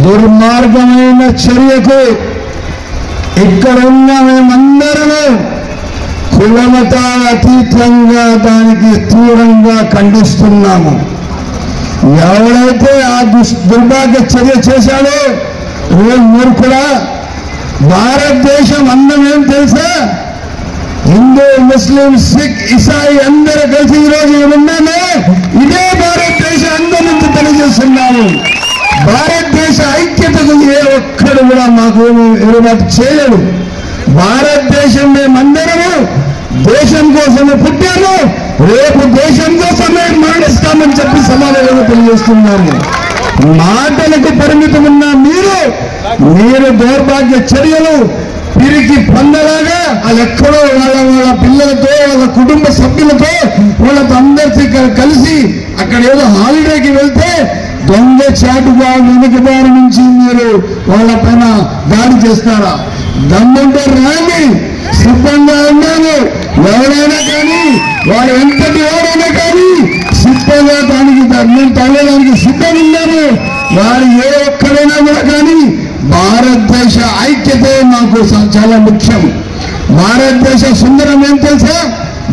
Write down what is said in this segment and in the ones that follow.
దుర్మార్గమైన చర్యకు ఇక్కడున్న మేమందరము కులమతాల అతీతంగా దానికి తీవ్రంగా ఖండిస్తున్నాము. ఎవరైతే ఆ దుర్భాగ్య చర్య చేశాడో మూర్ఖుడా, భారతదేశం అందం ఏం తెలుసా? హిందూ, ముస్లిం, సిక్, ఇసాయి అందరూ కలిసి ఈరోజు ఉన్నామో ఇదే భారతదేశ అందం నుంచి తెలియజేస్తున్నాము. భారతదేశ ఐక్యతకు ఏ ఒక్కడు కూడా మాకు ఎరుబాటు చేయడు. భారతదేశం మేమందరము దేశం కోసమే పుట్టాము, రేపు దేశం కోసమే మరణిస్తామని చెప్పి సమాధానంగా తెలియజేస్తున్నాము. మాటలకు పరిమితం ఉన్న మీరు దౌర్భాగ్య చర్యలు పిరికి పొందలాగా అది ఎక్కడో వాళ్ళ పిల్లలతో వాళ్ళ కుటుంబ సభ్యులతో వాళ్ళతో అందరితో కలిసి అక్కడ ఏదో హాలిడేకి వెళ్తే దొంగ చాటుగా వెనుకబారి నుంచి మీరు వాళ్ళ పైన దాడి చేస్తారా? దమ్ముంటే రాని, సిద్ధంగా ఉన్నాను. ఎవరైనా కానీ వాడు ఎంతటి ఎవరైనా కానీ సిద్ధంగా దానికి మేము తగ్గడానికి సిద్ధంగా ఉన్నాము. వారు ఏ ఒక్కరైనా కూడా కానీ భారతదేశ ఐక్యతే మాకు చాలా ముఖ్యం. భారతదేశ సుందరం ఏం తెలుసా?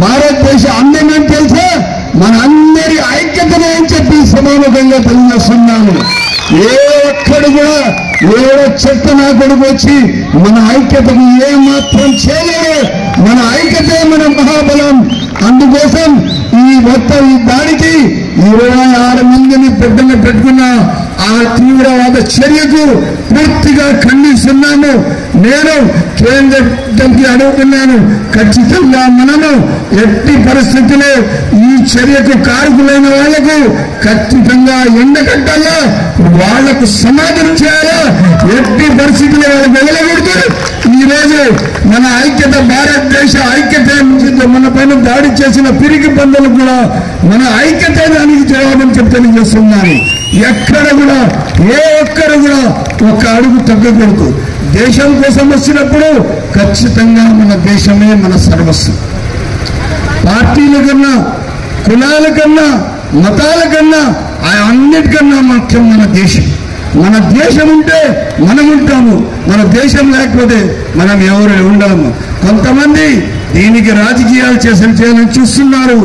భారతదేశ అందం ఏం తెలుసా? మన అందరి ఐక్యతనే అని చెప్పి సమానంగా తెలియజేస్తున్నాను. ఏ ఒక్కడు కూడా ఏడో చెత్త నా కొడుకు వచ్చి మన ఐక్యతకు ఏ మాత్రం చేయలేడు. మన ఐక్యతే మన మహాబలం. అందుకోసం ఈ దాడికి 26 మందిని పెట్టుకున్న ఆ తీవ్రవాద చర్యకు పూర్తిగా ఖండిస్తున్నాను. నేను కేంద్రంకి అడుగుతున్నాను, ఖచ్చితంగా మనము ఎట్టి పరిస్థితుల్లో ఈ చర్యకు కారకులైన వాళ్లకు ఖచ్చితంగా ఎండగట్టాలా, వాళ్లకు సమాధానం చేయాలా, ఎట్టి పరిస్థితుల్లో వాళ్ళకి వెళ్ళకూడదు. ఈరోజు మన ఐక్యత, భారతదేశ ఐక్యత, మన పైన దాడి చేసిన పిరికి పందులు కూడా మన ఐక్యత దానికి జవాబని చెప్పి తెలియజేస్తున్నాను. ఎక్కడ కూడా ఏ ఒక్కరు కూడా ఒక అడుగు తగ్గకూడదు. దేశం కోసం వచ్చినప్పుడు ఖచ్చితంగా మన దేశమే మన సర్వస్వం. పార్టీల కన్నా, కులాల కన్నా, మతాల కన్నా, అన్నిటికన్నా ముఖ్యం మన దేశం. మన దేశం ఉంటే మనం ఉంటాము, మన దేశం లేకపోతే మనం ఎవరు ఉండము. కొంతమంది దీనికి రాజకీయాలు చేయాలని చూస్తున్నారు,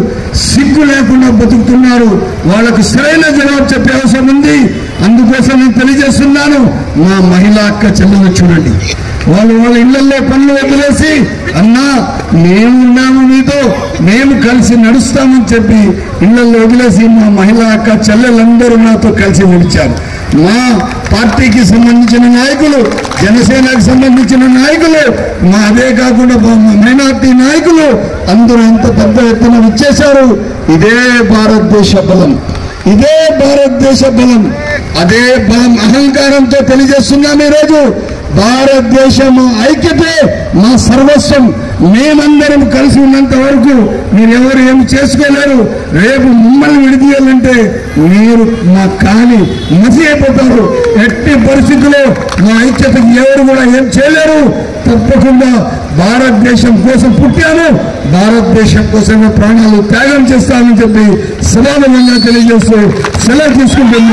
సిగ్గు లేకుండా బతుకుతున్నారు. వాళ్లకు సరైన జవాబు చెప్పే అవసరం ఉంది. అందుకోసం నేను తెలియజేస్తున్నాను, మా మహిళా అక్క చెల్లెలు చూడండి, వాళ్ళ ఇళ్లలో పనులు వదిలేసి అన్నా మేము ఉన్నాము, మీతో మేము కలిసి నడుస్తామని చెప్పి ఇళ్లలో వదిలేసి మా మహిళా అక్క చెల్లెలందరూ నాతో కలిసి నడిచారు. మా పార్టీకి సంబంధించిన నాయకులు, జనసేనకు సంబంధించిన నాయకులు, అదే కాకుండా మైనార్టీ నాయకులు అందరూ ఎంత పెద్ద ఎత్తున వచ్చేశారు. ఇదే భారతదేశ బలం, ఇదే భారతదేశ బలం. అదే బలం అహంకారంతో తెలియజేస్తున్నాం. ఈరోజు భారతదేశం ఐక్యతే మా సర్వస్వం. మేమందరం కలిసి ఉన్నంత వరకు మీరెవరు ఏమి చేసుకోలేరు. రేపు మిమ్మల్ని విడిదీయాలంటే మీరు మా కాని మసి అయిపోతారు. ఎట్టి పరిస్థితుల్లో మా ఐక్యతకు ఎవరు కూడా ఏం చేయలేరు. తప్పకుండా భారతదేశం కోసం పుట్టాము, భారతదేశం కోసమే ప్రాణాలు త్యాగం చేస్తామని చెప్పి సమానంగా తెలియజేస్తూ సెలవు తీసుకుంటున్నాను.